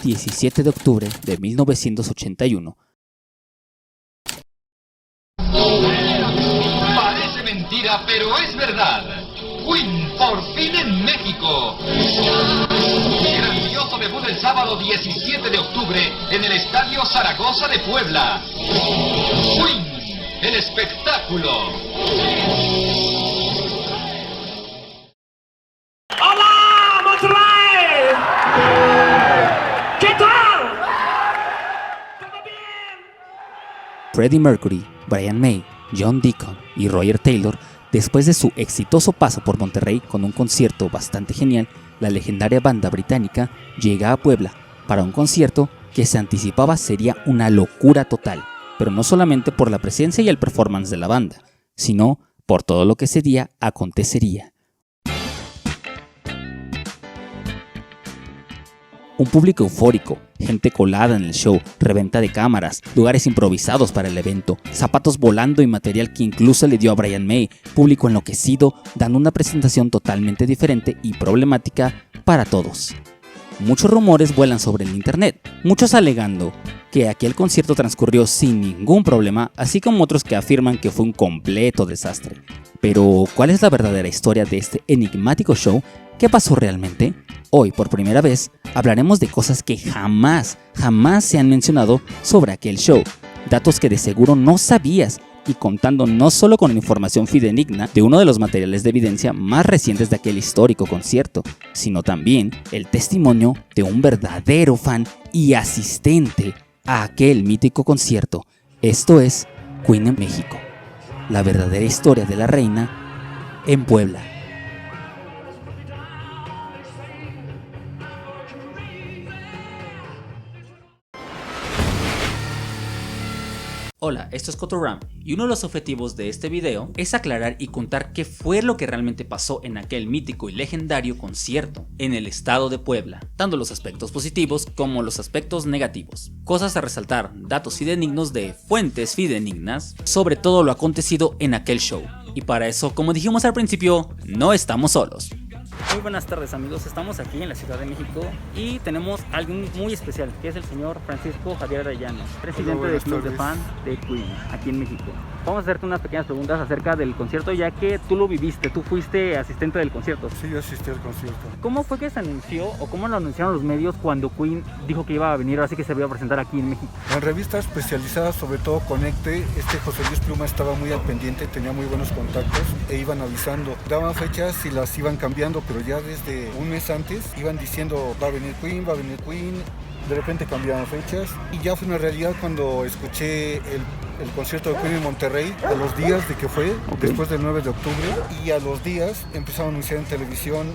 17 de octubre de 1981. Parece mentira, pero es verdad. Queen por fin en México. Grandioso debut el sábado 17 de octubre en el Estadio Zaragoza de Puebla. Queen, el espectáculo. ¡Hola, Monterrey! ¿Qué tal? ¿Todo bien? Freddie Mercury, Brian May, John Deacon y Roger Taylor, después de su exitoso paso por Monterrey con un concierto bastante genial, la legendaria banda británica llega a Puebla para un concierto que se anticipaba sería una locura total, pero no solamente por la presencia y el performance de la banda, sino por todo lo que ese día acontecería. Un público eufórico, gente colada en el show, reventa de cámaras, lugares improvisados para el evento, zapatos volando y material que incluso le dio a Brian May, público enloquecido, dando una presentación totalmente diferente y problemática para todos. Muchos rumores vuelan sobre el internet, muchos alegando que aquel concierto transcurrió sin ningún problema, así como otros que afirman que fue un completo desastre. Pero, ¿cuál es la verdadera historia de este enigmático show? ¿Qué pasó realmente? Hoy, por primera vez, hablaremos de cosas que jamás se han mencionado sobre aquel show, datos que de seguro no sabías, y contando no solo con información fidedigna de uno de los materiales de evidencia más recientes de aquel histórico concierto, sino también el testimonio de un verdadero fan y asistente a aquel mítico concierto. Esto es Queen en México, la verdadera historia de la reina en Puebla. Hola, esto es Cotorram y uno de los objetivos de este video es aclarar y contar qué fue lo que realmente pasó en aquel mítico y legendario concierto en el estado de Puebla, tanto los aspectos positivos como los aspectos negativos. Cosas a resaltar, datos fidedignos de fuentes fidedignas sobre todo lo acontecido en aquel show. Y para eso, como dijimos al principio, no estamos solos. Muy buenas tardes amigos, estamos aquí en la Ciudad de México y tenemos a alguien muy especial, que es el señor Francisco Javier Arellano, presidente del Club de Fan de Queen, aquí en México. Vamos a hacerte unas pequeñas preguntas acerca del concierto, ya que tú lo viviste, tú fuiste asistente del concierto. Sí, yo asistí al concierto. ¿Cómo fue que se anunció o cómo lo anunciaron los medios cuando Queen dijo que iba a venir, así que se iba a presentar aquí en México? En revistas especializadas, sobre todo Conecte, José Luis Pluma estaba muy al pendiente, tenía muy buenos contactos e iban avisando. Daban fechas y las iban cambiando, pero ya desde un mes antes iban diciendo va a venir Queen, va a venir Queen. De repente cambiaban fechas y ya fue una realidad cuando escuché el concierto de Queen en Monterrey, a los días de que fue, después del 9 de octubre, y a los días empezaron a anunciar en televisión,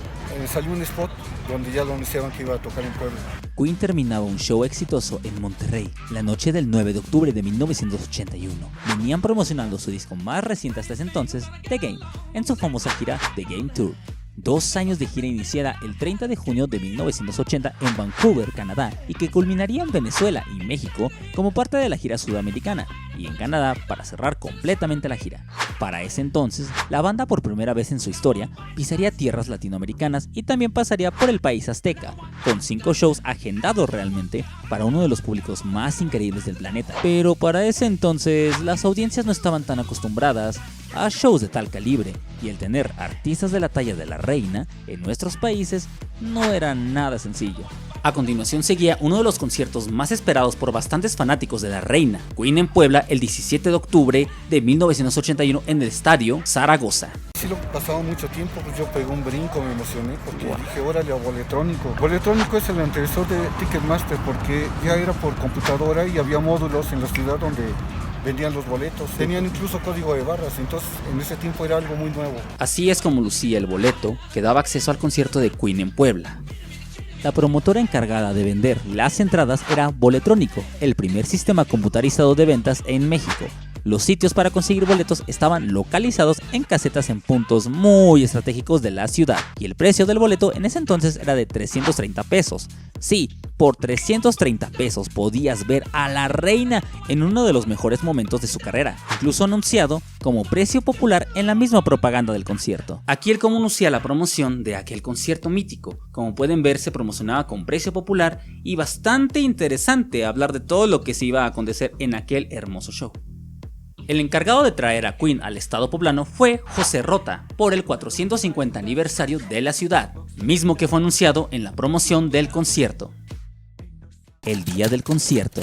salió un spot donde ya lo anunciaban que iba a tocar en Puebla. Queen terminaba un show exitoso en Monterrey la noche del 9 de octubre de 1981. Venían promocionando su disco más reciente hasta ese entonces, The Game, en su famosa gira The Game Tour. 2 años de gira iniciada el 30 de junio de 1980 en Vancouver, Canadá, y que culminaría en Venezuela y México como parte de la gira sudamericana, y en Canadá para cerrar completamente la gira. Para ese entonces, la banda por primera vez en su historia pisaría tierras latinoamericanas y también pasaría por el país azteca, con 5 shows agendados realmente para uno de los públicos más increíbles del planeta. Pero para ese entonces, las audiencias no estaban tan acostumbradas a shows de tal calibre, y el tener artistas de la talla de la reina en nuestros países no era nada sencillo. A continuación seguía uno de los conciertos más esperados por bastantes fanáticos de la reina, Queen en Puebla el 17 de octubre de 1981 en el Estadio Zaragoza. Sí, lo pasaba mucho tiempo, pues yo pegué un brinco, me emocioné porque dije, órale a Boletrónico. Boletrónico es el antecesor de Ticketmaster porque ya era por computadora y había módulos en la ciudad donde vendían los boletos, tenían incluso código de barras, entonces en ese tiempo era algo muy nuevo. Así es como lucía el boleto que daba acceso al concierto de Queen en Puebla. La promotora encargada de vender las entradas era Boletrónico, el primer sistema computarizado de ventas en México. Los sitios para conseguir boletos estaban localizados en casetas en puntos muy estratégicos de la ciudad, y el precio del boleto en ese entonces era de 330 pesos, Sí, por 330 pesos podías ver a la reina en uno de los mejores momentos de su carrera, incluso anunciado como precio popular en la misma propaganda del concierto. Aquí el cómo anuncia la promoción de aquel concierto mítico. Como pueden ver, se promocionaba con precio popular y bastante interesante hablar de todo lo que se iba a acontecer en aquel hermoso show. El encargado de traer a Queen al estado poblano fue José Rota por el 450 aniversario de la ciudad, mismo que fue anunciado en la promoción del concierto. El día del concierto.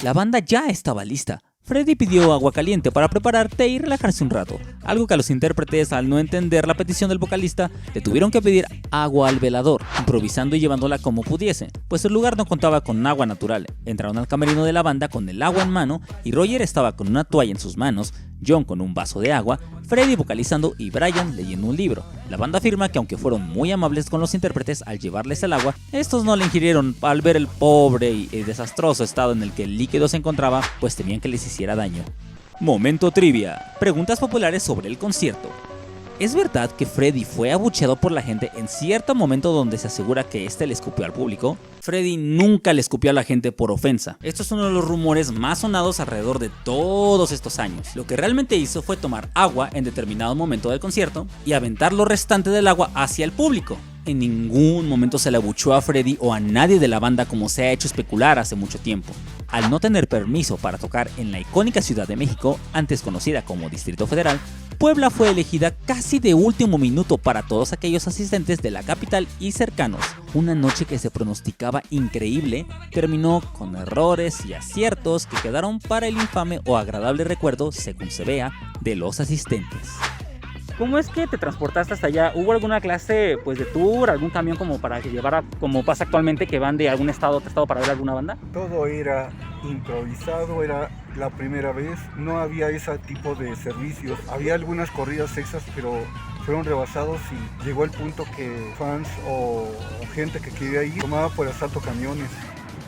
La banda ya estaba lista. Freddie pidió agua caliente para preparar té y relajarse un rato, algo que a los intérpretes, al no entender la petición del vocalista, le tuvieron que pedir agua al velador, improvisando y llevándola como pudiese, pues el lugar no contaba con agua natural. Entraron al camerino de la banda con el agua en mano y Roger estaba con una toalla en sus manos, John con un vaso de agua, Freddie vocalizando y Brian leyendo un libro. La banda afirma que aunque fueron muy amables con los intérpretes al llevarles el agua, estos no la ingirieron al ver el pobre y desastroso estado en el que el líquido se encontraba, pues temían que les hiciera daño. Momento trivia. Preguntas populares sobre el concierto. ¿Es verdad que Freddie fue abucheado por la gente en cierto momento donde se asegura que este le escupió al público? Freddie nunca le escupió a la gente por ofensa. Esto es uno de los rumores más sonados alrededor de todos estos años. Lo que realmente hizo fue tomar agua en determinado momento del concierto y aventar lo restante del agua hacia el público. En ningún momento se le abucheó a Freddie o a nadie de la banda como se ha hecho especular hace mucho tiempo. Al no tener permiso para tocar en la icónica Ciudad de México, antes conocida como Distrito Federal, Puebla fue elegida casi de último minuto para todos aquellos asistentes de la capital y cercanos. Una noche que se pronosticaba increíble terminó con errores y aciertos que quedaron para el infame o agradable recuerdo, según se vea, de los asistentes. ¿Cómo es que te transportaste hasta allá? ¿Hubo alguna clase de tour, algún camión como para que llevara, como pasa actualmente, que van de algún estado a otro estado para ver alguna banda? Todo era improvisado, era la primera vez, no había ese tipo de servicios. Había algunas corridas extras, pero fueron rebasados y llegó el punto que fans o gente que quería ir tomaba por asalto camiones,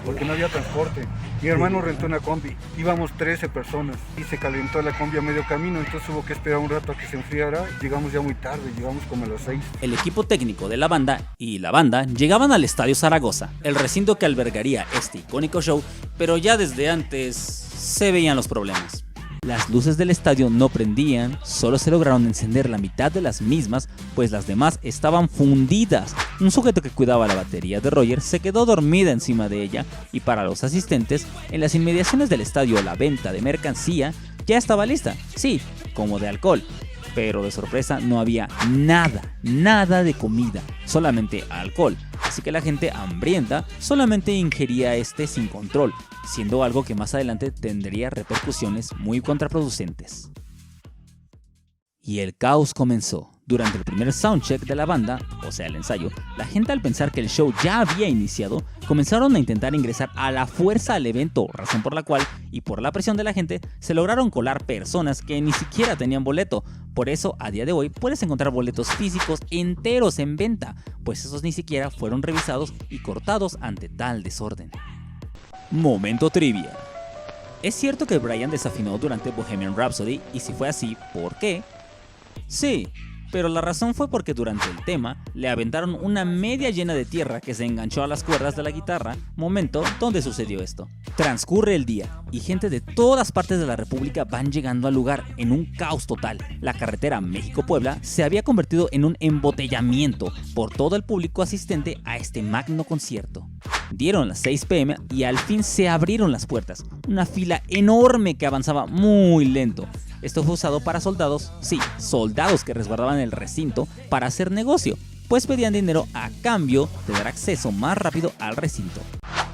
porque no había transporte. Mi hermano rentó una combi, íbamos 13 personas y se calentó la combi a medio camino, entonces hubo que esperar un rato a que se enfriara. Llegamos ya muy tarde, llegamos como a las 6. El equipo técnico de la banda y la banda llegaban al Estadio Zaragoza, el recinto que albergaría este icónico show, pero ya desde antes se veían los problemas. Las luces del estadio no prendían, solo se lograron encender la mitad de las mismas, pues las demás estaban fundidas. Un sujeto que cuidaba la batería de Roger se quedó dormida encima de ella, y para los asistentes, en las inmediaciones del estadio la venta de mercancía ya estaba lista, sí, como de alcohol. Pero de sorpresa no había nada de comida, solamente alcohol. Así que la gente hambrienta solamente ingería sin control, siendo algo que más adelante tendría repercusiones muy contraproducentes. Y el caos comenzó. Durante el primer soundcheck de la banda, o sea el ensayo, la gente al pensar que el show ya había iniciado, comenzaron a intentar ingresar a la fuerza al evento, razón por la cual, y por la presión de la gente, se lograron colar personas que ni siquiera tenían boleto. Por eso, a día de hoy, puedes encontrar boletos físicos enteros en venta, pues esos ni siquiera fueron revisados y cortados ante tal desorden. Momento trivia. ¿Es cierto que Brian desafinó durante Bohemian Rhapsody? Y si fue así, ¿por qué? Sí, pero la razón fue porque durante el tema le aventaron una media llena de tierra que se enganchó a las cuerdas de la guitarra, momento donde sucedió esto. Transcurre el día y gente de todas partes de la república van llegando al lugar en un caos total. La carretera México-Puebla se había convertido en un embotellamiento por todo el público asistente a este magno concierto. Dieron las 6 p.m. y al fin se abrieron las puertas, una fila enorme que avanzaba muy lento. Esto fue usado para soldados, sí, soldados que resguardaban el recinto para hacer negocio, pues pedían dinero a cambio de dar acceso más rápido al recinto.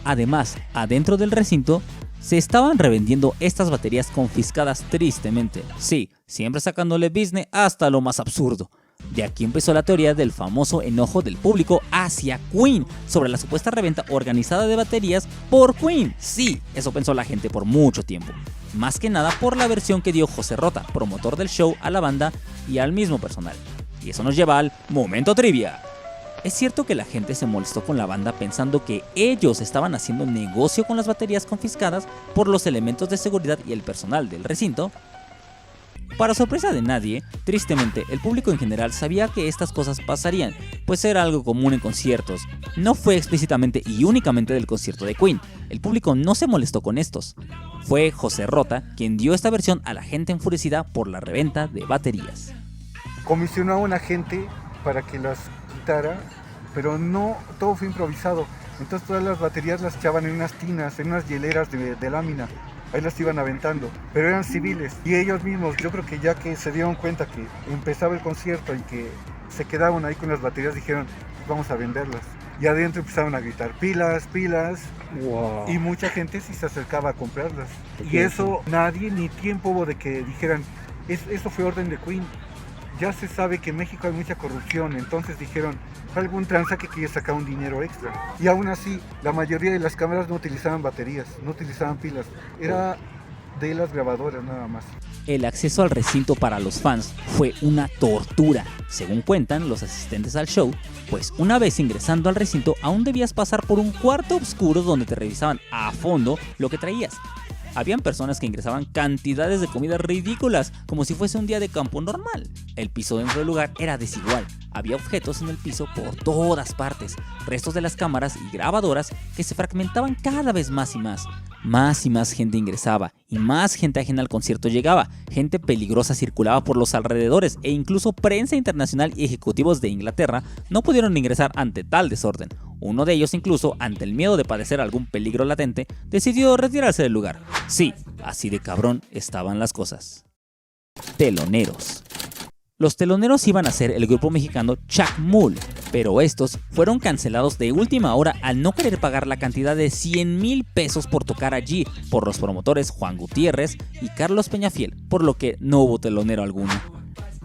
Además, adentro del recinto se estaban revendiendo estas baterías confiscadas tristemente, sí, siempre sacándole business hasta lo más absurdo. De aquí empezó la teoría del famoso enojo del público hacia Queen sobre la supuesta reventa organizada de baterías por Queen. Sí, eso pensó la gente por mucho tiempo. Más que nada por la versión que dio José Rota, promotor del show, a la banda y al mismo personal. Y eso nos lleva al momento trivia. ¿Es cierto que la gente se molestó con la banda pensando que ellos estaban haciendo negocio con las baterías confiscadas por los elementos de seguridad y el personal del recinto? Para sorpresa de nadie, tristemente, el público en general sabía que estas cosas pasarían, pues era algo común en conciertos. No fue explícitamente y únicamente del concierto de Queen, el público no se molestó con estos. Fue José Rota quien dio esta versión a la gente enfurecida por la reventa de baterías. Comisionó a una gente para que las quitara, pero no, todo fue improvisado. Entonces todas las baterías las echaban en unas tinas, en unas hieleras de lámina. Ahí las iban aventando, pero eran civiles. Y ellos mismos, yo creo que ya que se dieron cuenta que empezaba el concierto y que se quedaban ahí con las baterías, dijeron, vamos a venderlas. Y adentro empezaron a gritar, pilas, pilas. Wow. Y mucha gente sí se acercaba a comprarlas. Okay, Y eso, nadie ni tiempo hubo de que dijeran, eso fue orden de Queen. Ya se sabe que en México hay mucha corrupción, entonces dijeron, fue algún tranza que quería sacar un dinero extra. Y aún así, la mayoría de las cámaras no utilizaban baterías, no utilizaban pilas, era de las grabadoras nada más. El acceso al recinto para los fans fue una tortura, según cuentan los asistentes al show, pues una vez ingresando al recinto aún debías pasar por un cuarto oscuro donde te revisaban a fondo lo que traías. Habían personas que ingresaban cantidades de comida ridículas, como si fuese un día de campo normal. El piso dentro del lugar era desigual, había objetos en el piso por todas partes, restos de las cámaras y grabadoras que se fragmentaban cada vez más y más. Más y más gente ingresaba, y más gente ajena al concierto llegaba, gente peligrosa circulaba por los alrededores, e incluso prensa internacional y ejecutivos de Inglaterra no pudieron ingresar ante tal desorden. Uno de ellos incluso, ante el miedo de padecer algún peligro latente, decidió retirarse del lugar. Sí, así de cabrón estaban las cosas. Teloneros. Los teloneros iban a ser el grupo mexicano Chacmul, pero estos fueron cancelados de última hora al no querer pagar la cantidad de 100,000 pesos por tocar allí por los promotores Juan Gutiérrez y Carlos Peñafiel, por lo que no hubo telonero alguno.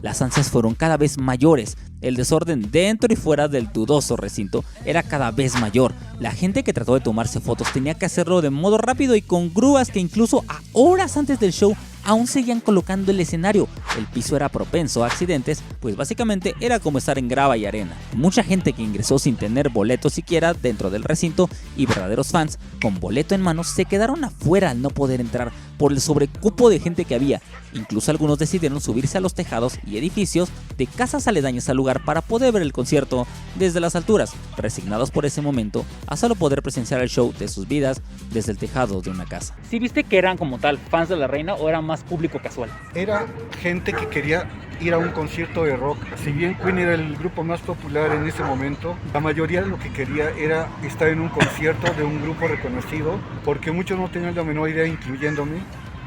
Las ansias fueron cada vez mayores, el desorden dentro y fuera del dudoso recinto era cada vez mayor. La gente que trató de tomarse fotos tenía que hacerlo de modo rápido y con grúas que incluso a horas antes del show aún seguían colocando el escenario. El piso era propenso a accidentes, pues básicamente era como estar en grava y arena. Mucha gente que ingresó sin tener boleto siquiera dentro del recinto y verdaderos fans con boleto en mano se quedaron afuera al no poder entrar por el sobrecupo de gente que había. Incluso algunos decidieron subirse a los tejados y edificios de casas aledañas al lugar para poder ver el concierto desde las alturas, resignados por ese momento a solo poder presenciar el show de sus vidas desde el tejado de una casa. ¿Sí viste que eran como tal fans de la reina o era más público casual? Era gente que quería ir a un concierto de rock. Si bien Queen era el grupo más popular en ese momento, la mayoría lo que quería era estar en un concierto de un grupo reconocido, porque muchos no tenían la menor idea, incluyéndome.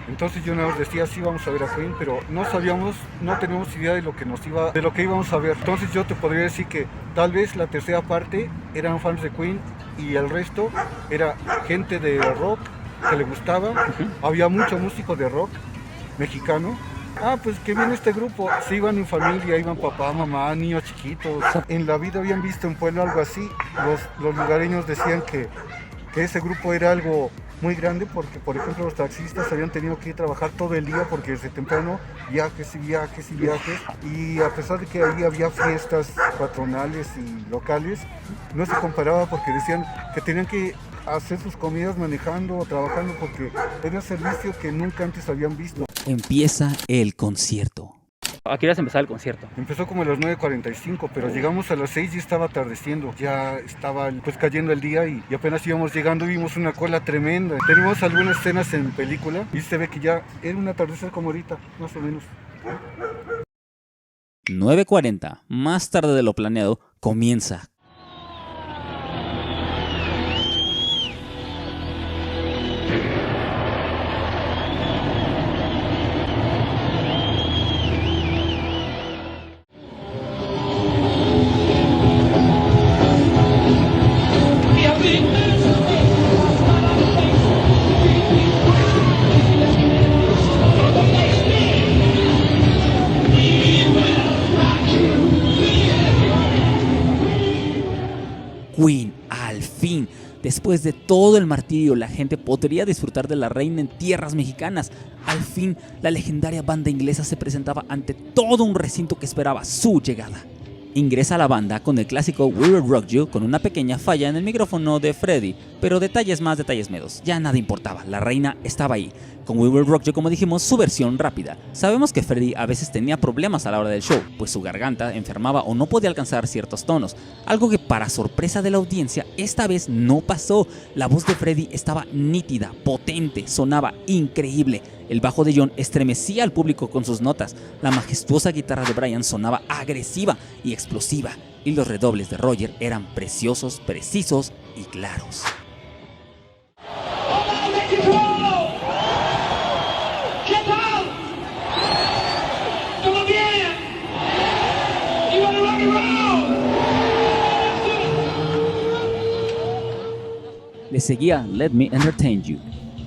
Entonces yo nos decía, sí, vamos a ver a Queen, pero no sabíamos, no teníamos idea de lo que íbamos a ver. Entonces yo te podría decir que tal vez la tercera parte eran fans de Queen y el resto era gente de rock que le gustaba. Había muchos músicos de rock mexicano. Ah, pues que viene este grupo. Se iban en familia, iban papá, mamá, niños chiquitos. En la vida habían visto en Puebla algo así. Los lugareños decían que ese grupo era algo muy grande porque, por ejemplo, los taxistas habían tenido que trabajar todo el día porque desde temprano viajes y viajes y viajes, y a pesar de que ahí había fiestas patronales y locales, no se comparaba porque decían que tenían que hacer sus comidas manejando o trabajando porque era un servicio que nunca antes habían visto. Empieza el concierto. ¿A qué hora empezaba el concierto? Empezó como a las 9:45, pero llegamos a las 6 y estaba atardeciendo. Ya estaba pues cayendo el día y apenas íbamos llegando, vimos una cola tremenda. Tenemos algunas escenas en película y se ve que ya era un atardecer como ahorita, más o menos. 9:40, más tarde de lo planeado, comienza. Queen, al fin. Después de todo el martirio, la gente podría disfrutar de la reina en tierras mexicanas. Al fin, la legendaria banda inglesa se presentaba ante todo un recinto que esperaba su llegada. Ingresa la banda con el clásico We Will Rock You con una pequeña falla en el micrófono de Freddie, pero detalles más, detalles menos, ya nada importaba, la reina estaba ahí. Con We Will Rock You, como dijimos, su versión rápida. Sabemos que Freddie a veces tenía problemas a la hora del show, pues su garganta enfermaba o no podía alcanzar ciertos tonos, algo que para sorpresa de la audiencia esta vez no pasó. La voz de Freddie estaba nítida, potente, sonaba increíble. El bajo de John estremecía al público con sus notas, la majestuosa guitarra de Brian sonaba agresiva y explosiva, y los redobles de Roger eran preciosos, precisos y claros. Le seguía Let Me Entertain You,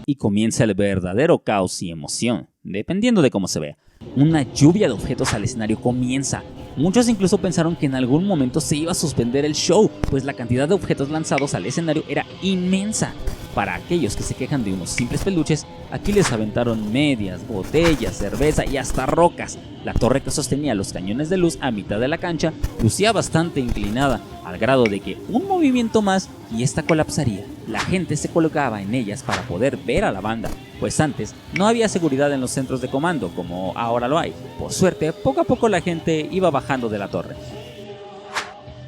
y comienza el verdadero caos y emoción, dependiendo de cómo se vea. Una lluvia de objetos al escenario comienza. Muchos incluso pensaron que en algún momento se iba a suspender el show, pues la cantidad de objetos lanzados al escenario era inmensa. Para aquellos que se quejan de unos simples peluches, aquí les aventaron medias, botellas, cerveza y hasta rocas. La torre que sostenía los cañones de luz a mitad de la cancha lucía bastante inclinada, al grado de que un movimiento más y esta colapsaría. La gente se colocaba en ellas para poder ver a la banda, pues antes no había seguridad en los centros de comando como ahora lo hay. Por suerte, poco a poco la gente iba bajando de la torre.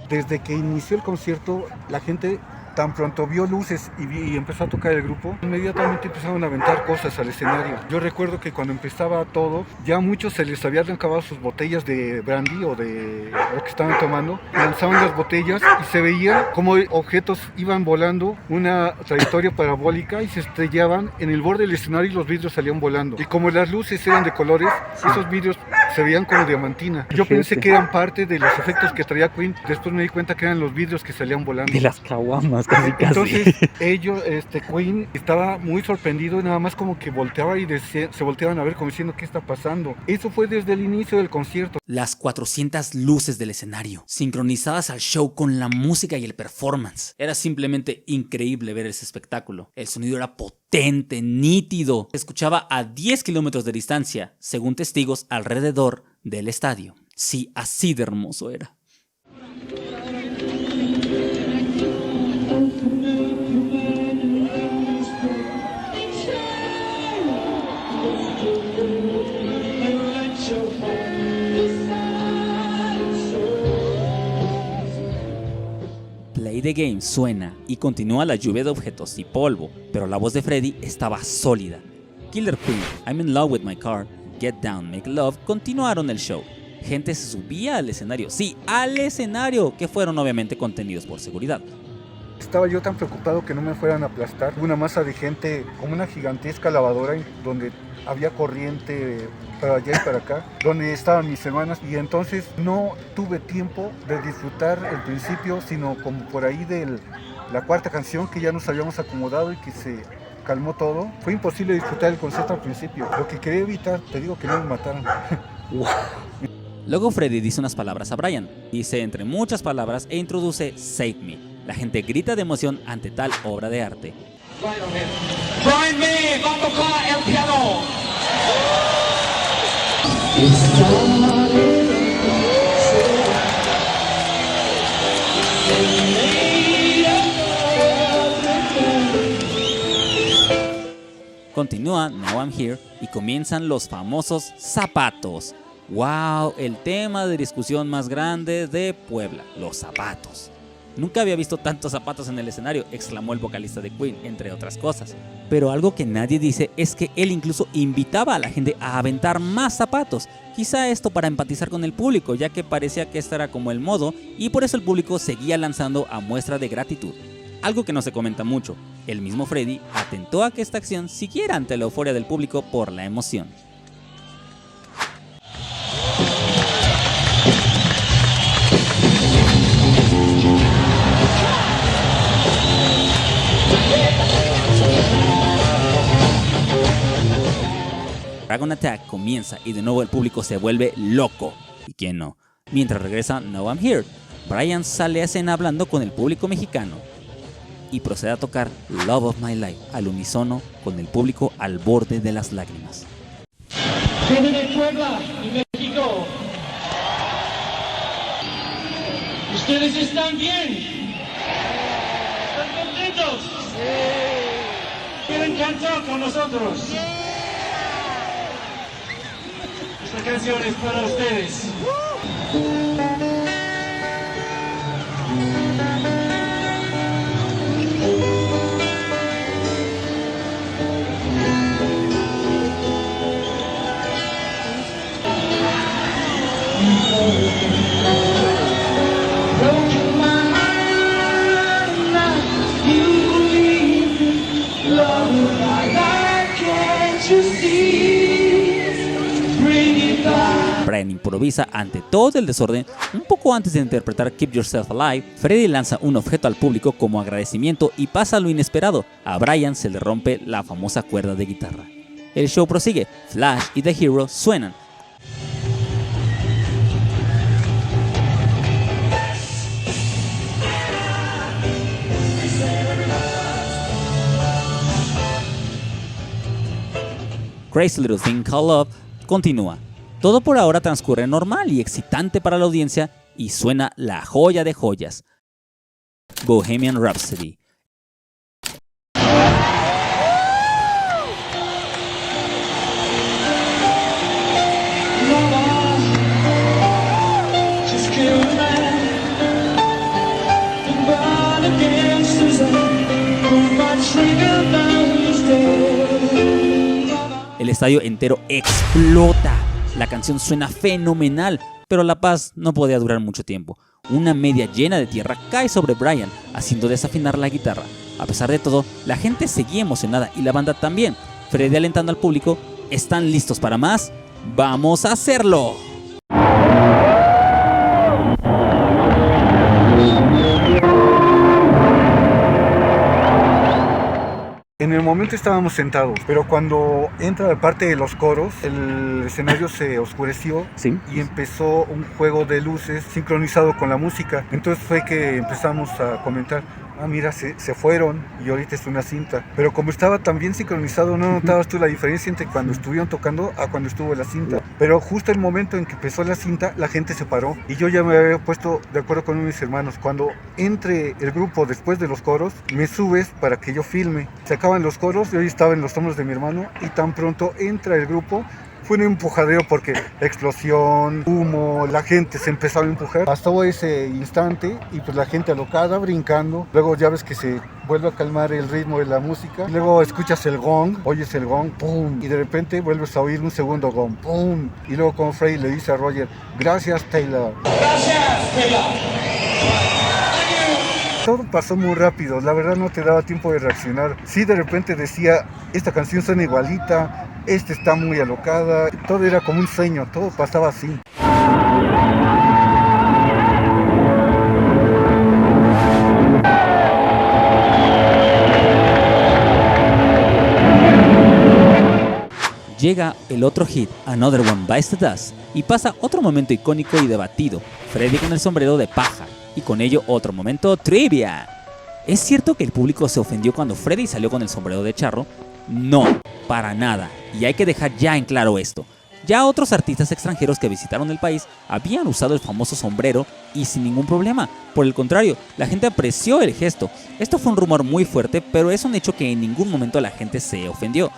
Desde que inició el concierto, la gente tan pronto vio luces y empezó a tocar el grupo, inmediatamente empezaron a aventar cosas al escenario. Yo recuerdo que cuando empezaba todo, ya a muchos se les habían acabado sus botellas de brandy o de lo que estaban tomando, lanzaban las botellas y se veía como objetos iban volando una trayectoria parabólica y se estrellaban en el borde del escenario y los vidrios salían volando. Y como las luces eran de colores, esos vidrios se veían como diamantina. Yo pensé que eran parte de los efectos que traía Queen, después me di cuenta que eran los vidrios que salían volando. De las caguamas, casi. Entonces ellos, Queen estaba muy sorprendido y nada más como que volteaba y se volteaban a ver como diciendo ¿qué está pasando? Eso fue desde el inicio del concierto. Las 400 luces del escenario, sincronizadas al show con la música y el performance. Era simplemente increíble ver ese espectáculo. El sonido era potente, nítido. Se escuchaba a 10 kilómetros de distancia, según testigos alrededor del estadio. Sí, así de hermoso era. Play the Game suena y continúa la lluvia de objetos y polvo, pero la voz de Freddie estaba sólida. Killer Queen, I'm in Love with My Car, Get Down, Make Love continuaron el show. Gente se subía al escenario, sí, al escenario, que fueron obviamente contenidos por seguridad. Estaba yo tan preocupado que no me fueran a aplastar. Una masa de gente, como una gigantesca lavadora, donde había corriente para allá y para acá, donde estaban mis hermanas, y entonces no tuve tiempo de disfrutar el principio, sino como por ahí de la cuarta canción que ya nos habíamos acomodado y que se calmó todo. Fue imposible disfrutar el concierto al principio. Lo que quería evitar, te digo, que no me mataran. Luego Freddie dice unas palabras a Brian, dice entre muchas palabras e introduce Save Me. La gente grita de emoción ante tal obra de arte. Brian May va a tocar el piano. Continúa Now I'm Here y comienzan los famosos zapatos. ¡Wow! El tema de discusión más grande de Puebla, los zapatos. Nunca había visto tantos zapatos en el escenario, exclamó el vocalista de Queen, entre otras cosas. Pero algo que nadie dice es que él incluso invitaba a la gente a aventar más zapatos. Quizá esto para empatizar con el público, ya que parecía que este era como el modo, y por eso el público seguía lanzando a muestra de gratitud. Algo que no se comenta mucho, el mismo Freddie atentó a que esta acción siguiera ante la euforia del público por la emoción. Dragon Attack comienza y de nuevo el público se vuelve loco. ¿Y quién no? Mientras regresa Now I'm Here, Brian sale a escena hablando con el público mexicano y procede a tocar Love of My Life al unísono con el público al borde de las lágrimas. Gente de Puebla y México, ¿ustedes están bien? ¿Están contentos? ¿Quieren cantar con nosotros? Esta canción es para ustedes. Brian improvisa ante todo el desorden. Un poco antes de interpretar Keep Yourself Alive, Freddie lanza un objeto al público como agradecimiento y pasa lo inesperado. A Brian se le rompe la famosa cuerda de guitarra. El show prosigue, Flash y The Hero suenan. Crazy Little Thing Called Love continúa. Todo por ahora transcurre normal y excitante para la audiencia y suena la joya de joyas, Bohemian Rhapsody. El estadio entero explota. La canción suena fenomenal, pero la paz no podía durar mucho tiempo. Una media llena de tierra cae sobre Brian, haciendo desafinar la guitarra. A pesar de todo, la gente seguía emocionada y la banda también. Freddie alentando al público, ¿están listos para más? ¡Vamos a hacerlo! En el momento estábamos sentados, pero cuando entra la parte de los coros, el escenario se oscureció. ¿Sí? Y empezó un juego de luces sincronizado con la música. Entonces fue que empezamos a comentar, mira, se fueron y ahorita es una cinta. Pero como estaba tan bien sincronizado, no notabas tú la diferencia entre cuando estuvieron tocando a cuando estuvo la cinta. Pero justo el momento en que empezó la cinta, la gente se paró. Y yo ya me había puesto de acuerdo con uno de mis hermanos. Cuando entre el grupo después de los coros, me subes para que yo filme. Se acaban los coros, yo estaba en los hombros de mi hermano y tan pronto entra el grupo, fue un empujadero porque explosión, humo, la gente se empezó a empujar. Hasta ese instante y pues la gente alocada, brincando. Luego ya ves que se vuelve a calmar el ritmo de la música. Y luego escuchas el gong, oyes el gong, ¡pum! Y de repente vuelves a oír un segundo gong, ¡pum! Y luego como Freddie le dice a Roger, gracias Taylor. Gracias, Taylor. Todo pasó muy rápido, la verdad no te daba tiempo de reaccionar. Sí, de repente decía, esta canción suena igualita, esta está muy alocada. Todo era como un sueño, todo pasaba así. Llega el otro hit, Another One Bites the Dust, y pasa otro momento icónico y debatido, Freddie con el sombrero de paja, y con ello otro momento trivia. ¿Es cierto que el público se ofendió cuando Freddie salió con el sombrero de charro? No, para nada, y hay que dejar ya en claro esto. Ya otros artistas extranjeros que visitaron el país habían usado el famoso sombrero y sin ningún problema. Por el contrario, la gente apreció el gesto. Esto fue un rumor muy fuerte, pero es un hecho que en ningún momento la gente se ofendió.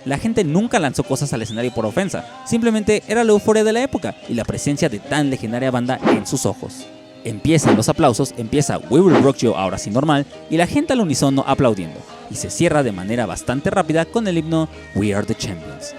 La gente nunca lanzó cosas al escenario por ofensa, simplemente era la euforia de la época y la presencia de tan legendaria banda en sus ojos. Empiezan los aplausos, empieza We Will Rock You ahora sí normal y la gente al unísono aplaudiendo, y se cierra de manera bastante rápida con el himno We Are The Champions.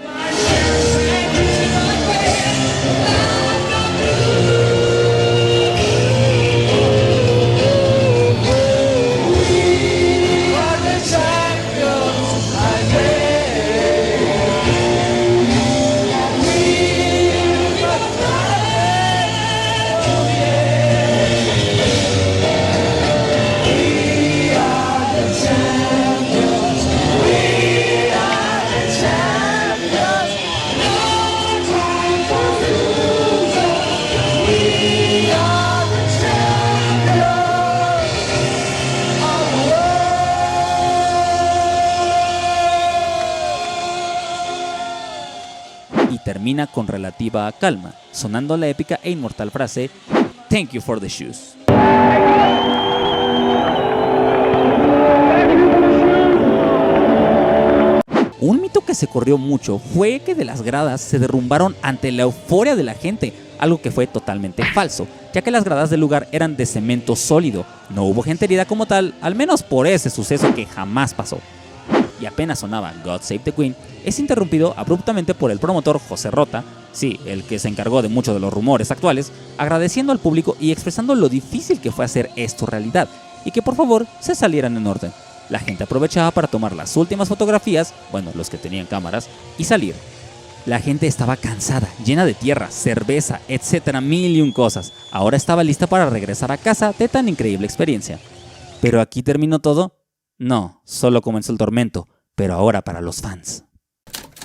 Termina con relativa calma, sonando la épica e inmortal frase Thank you for the shoes. Un mito que se corrió mucho fue que de las gradas se derrumbaron ante la euforia de la gente, algo que fue totalmente falso, ya que las gradas del lugar eran de cemento sólido. No hubo gente herida como tal, al menos por ese suceso que jamás pasó. Y apenas sonaba God Save the Queen, es interrumpido abruptamente por el promotor José Rota, sí, el que se encargó de muchos de los rumores actuales, agradeciendo al público y expresando lo difícil que fue hacer esto realidad, y que por favor se salieran en orden. La gente aprovechaba para tomar las últimas fotografías, bueno, los que tenían cámaras, y salir. La gente estaba cansada, llena de tierra, cerveza, etcétera, mil y un cosas. Ahora estaba lista para regresar a casa de tan increíble experiencia. ¿Pero aquí terminó todo? No, solo comenzó el tormento, pero ahora para los fans.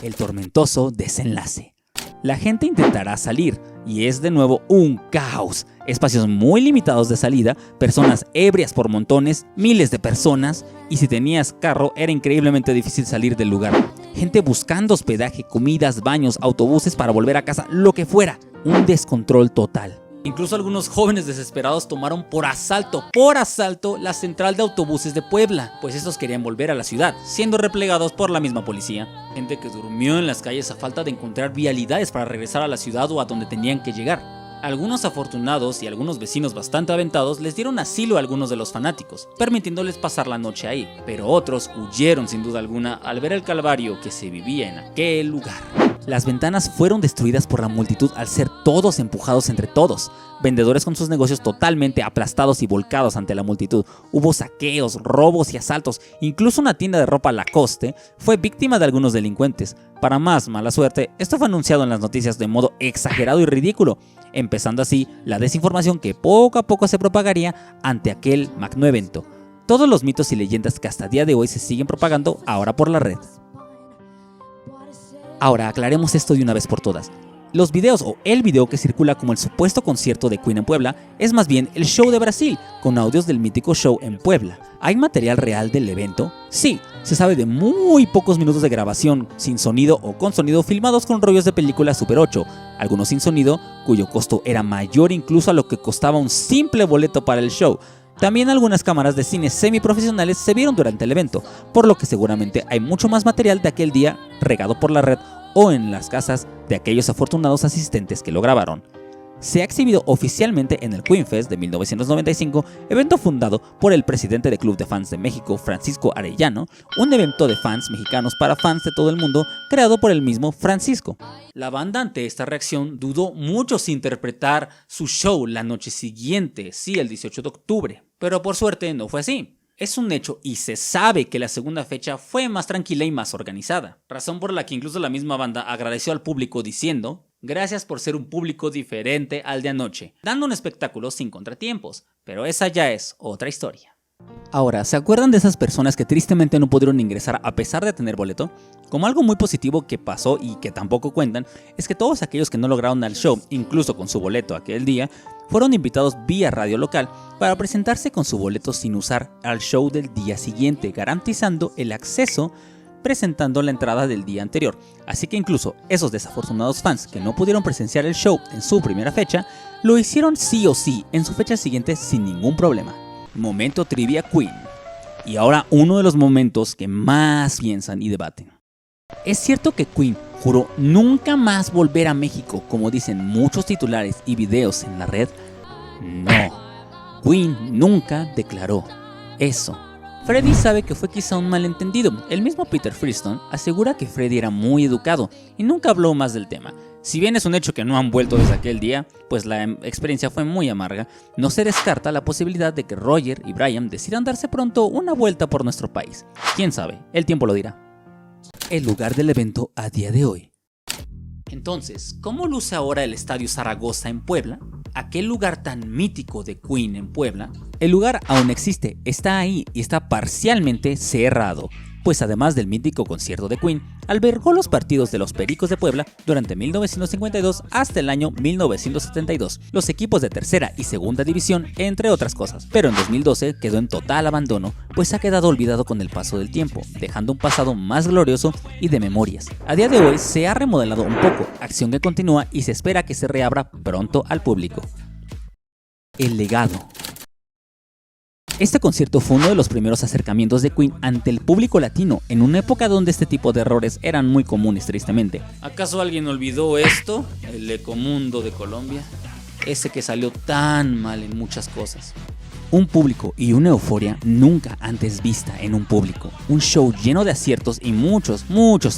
El tormentoso desenlace. La gente intentará salir, y es de nuevo un caos. Espacios muy limitados de salida, personas ebrias por montones, miles de personas, y si tenías carro era increíblemente difícil salir del lugar. Gente buscando hospedaje, comidas, baños, autobuses para volver a casa, lo que fuera. Un descontrol total. Incluso algunos jóvenes desesperados tomaron por asalto, la central de autobuses de Puebla, pues estos querían volver a la ciudad, siendo replegados por la misma policía. Gente que durmió en las calles a falta de encontrar vialidades para regresar a la ciudad o a donde tenían que llegar. Algunos afortunados y algunos vecinos bastante aventados les dieron asilo a algunos de los fanáticos, permitiéndoles pasar la noche ahí, pero otros huyeron sin duda alguna al ver el calvario que se vivía en aquel lugar. Las ventanas fueron destruidas por la multitud al ser todos empujados entre todos. Vendedores con sus negocios totalmente aplastados y volcados ante la multitud. Hubo saqueos, robos y asaltos. Incluso una tienda de ropa Lacoste fue víctima de algunos delincuentes. Para más mala suerte, esto fue anunciado en las noticias de modo exagerado y ridículo, empezando así la desinformación que poco a poco se propagaría ante aquel magno evento. Todos los mitos y leyendas que hasta el día de hoy se siguen propagando ahora por la red. Ahora aclaremos esto de una vez por todas. Los videos o el video que circula como el supuesto concierto de Queen en Puebla es más bien el show de Brasil, con audios del mítico show en Puebla. ¿Hay material real del evento? Sí, se sabe de muy pocos minutos de grabación, sin sonido o con sonido, filmados con rollos de película Super 8, algunos sin sonido, cuyo costo era mayor incluso a lo que costaba un simple boleto para el show. También algunas cámaras de cine semiprofesionales se vieron durante el evento, por lo que seguramente hay mucho más material de aquel día regado por la red o en las casas de aquellos afortunados asistentes que lo grabaron. Se ha exhibido oficialmente en el Queen Fest de 1995, evento fundado por el presidente del Club de Fans de México, Francisco Arellano, un evento de fans mexicanos para fans de todo el mundo creado por el mismo Francisco. La banda ante esta reacción dudó mucho si interpretar su show la noche siguiente, sí, el 18 de octubre, pero por suerte no fue así. Es un hecho y se sabe que la segunda fecha fue más tranquila y más organizada, razón por la que incluso la misma banda agradeció al público diciendo: "Gracias por ser un público diferente al de anoche", dando un espectáculo sin contratiempos, pero esa ya es otra historia. Ahora, ¿se acuerdan de esas personas que tristemente no pudieron ingresar a pesar de tener boleto? Como algo muy positivo que pasó y que tampoco cuentan, es que todos aquellos que no lograron al show, incluso con su boleto aquel día, fueron invitados vía radio local para presentarse con su boleto sin usar al show del día siguiente, garantizando el acceso presentando la entrada del día anterior. Así que incluso esos desafortunados fans que no pudieron presenciar el show en su primera fecha, lo hicieron sí o sí en su fecha siguiente sin ningún problema. Momento Trivia Queen. Y ahora uno de los momentos que más piensan y debaten. ¿Es cierto que Queen juró nunca más volver a México, como dicen muchos titulares y videos en la red? No, Queen nunca declaró eso. Freddie sabe que fue quizá un malentendido. El mismo Peter Freestone asegura que Freddie era muy educado y nunca habló más del tema. Si bien es un hecho que no han vuelto desde aquel día, pues la experiencia fue muy amarga, no se descarta la posibilidad de que Roger y Brian decidan darse pronto una vuelta por nuestro país. Quién sabe, el tiempo lo dirá. El lugar del evento a día de hoy. Entonces, ¿cómo luce ahora el Estadio Zaragoza en Puebla? Aquel lugar tan mítico de Queen en Puebla. El lugar aún existe, está ahí y está parcialmente cerrado, pues además del mítico concierto de Queen, albergó los partidos de los Pericos de Puebla durante 1952 hasta el año 1972, los equipos de tercera y segunda división, entre otras cosas. Pero en 2012 quedó en total abandono, pues ha quedado olvidado con el paso del tiempo, dejando un pasado más glorioso y de memorias. A día de hoy se ha remodelado un poco, acción que continúa y se espera que se reabra pronto al público. El legado. Este concierto fue uno de los primeros acercamientos de Queen ante el público latino, en una época donde este tipo de errores eran muy comunes tristemente. ¿Acaso alguien olvidó esto? El Ecomundo de Colombia. Ese que salió tan mal en muchas cosas. Un público y una euforia nunca antes vista en un público. Un show lleno de aciertos y muchos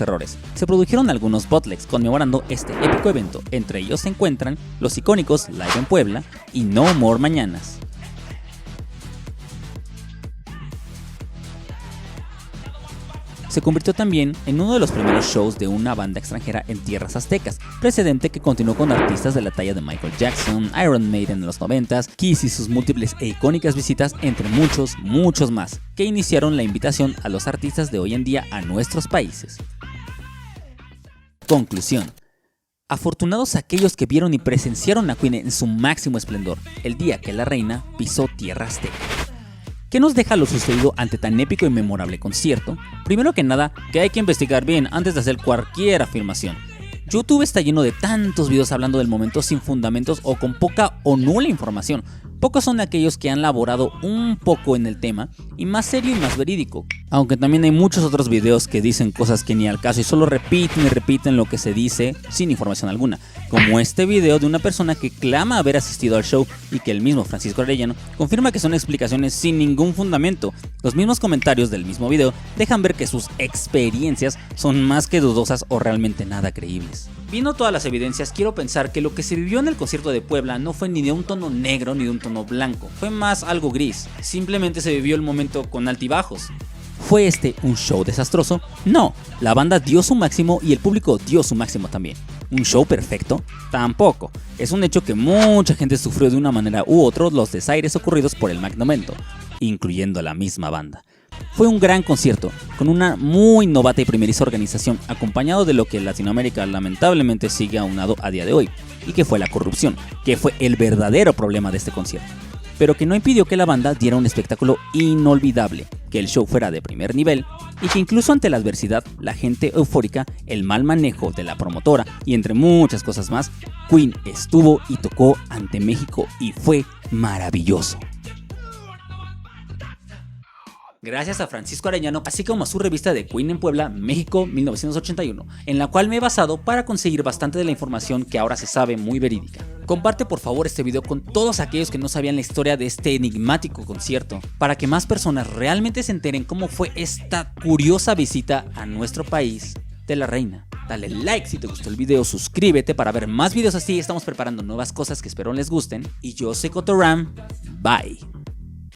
errores. Se produjeron algunos bootlegs conmemorando este épico evento. Entre ellos se encuentran los icónicos Live en Puebla y No More Mañanas. Se convirtió también en uno de los primeros shows de una banda extranjera en tierras aztecas, precedente que continuó con artistas de la talla de Michael Jackson, Iron Maiden en los 90s, Kiss y sus múltiples e icónicas visitas, entre muchos más, que iniciaron la invitación a los artistas de hoy en día a nuestros países. Conclusión. Afortunados aquellos que vieron y presenciaron a Queen en su máximo esplendor, el día que la reina pisó tierra azteca. ¿Qué nos deja lo sucedido ante tan épico y memorable concierto? Primero que nada, que hay que investigar bien antes de hacer cualquier afirmación. YouTube está lleno de tantos videos hablando del momento sin fundamentos o con poca o nula información. Pocos son aquellos que han laborado un poco en el tema y más serio y más verídico. Aunque también hay muchos otros videos que dicen cosas que ni al caso y solo repiten y repiten lo que se dice sin información alguna. Como este video de una persona que clama haber asistido al show y que el mismo Francisco Arellano confirma que son explicaciones sin ningún fundamento. Los mismos comentarios del mismo video dejan ver que sus experiencias son más que dudosas o realmente nada creíbles. Viendo todas las evidencias, quiero pensar que lo que se vivió en el concierto de Puebla no fue ni de un tono negro ni de un tono blanco, fue más algo gris. Simplemente se vivió el momento con altibajos. ¿Fue este un show desastroso? No, la banda dio su máximo y el público dio su máximo también. ¿Un show perfecto? Tampoco. Es un hecho que mucha gente sufrió de una manera u otra los desaires ocurridos por el magnomento, incluyendo la misma banda. Fue un gran concierto, con una muy novata y primeriza organización, acompañado de lo que Latinoamérica lamentablemente sigue aunado a día de hoy, y que fue la corrupción, que fue el verdadero problema de este concierto, pero que no impidió que la banda diera un espectáculo inolvidable, que el show fuera de primer nivel, y que incluso ante la adversidad, la gente eufórica, el mal manejo de la promotora, y entre muchas cosas más, Queen estuvo y tocó ante México y fue maravilloso. Gracias a Francisco Arellano, así como a su revista de Queen en Puebla, México 1981, en la cual me he basado para conseguir bastante de la información que ahora se sabe muy verídica. Comparte por favor este video con todos aquellos que no sabían la historia de este enigmático concierto, para que más personas realmente se enteren cómo fue esta curiosa visita a nuestro país de la reina. Dale like si te gustó el video, suscríbete para ver más videos así, estamos preparando nuevas cosas que espero les gusten, y yo soy Cotoram, bye.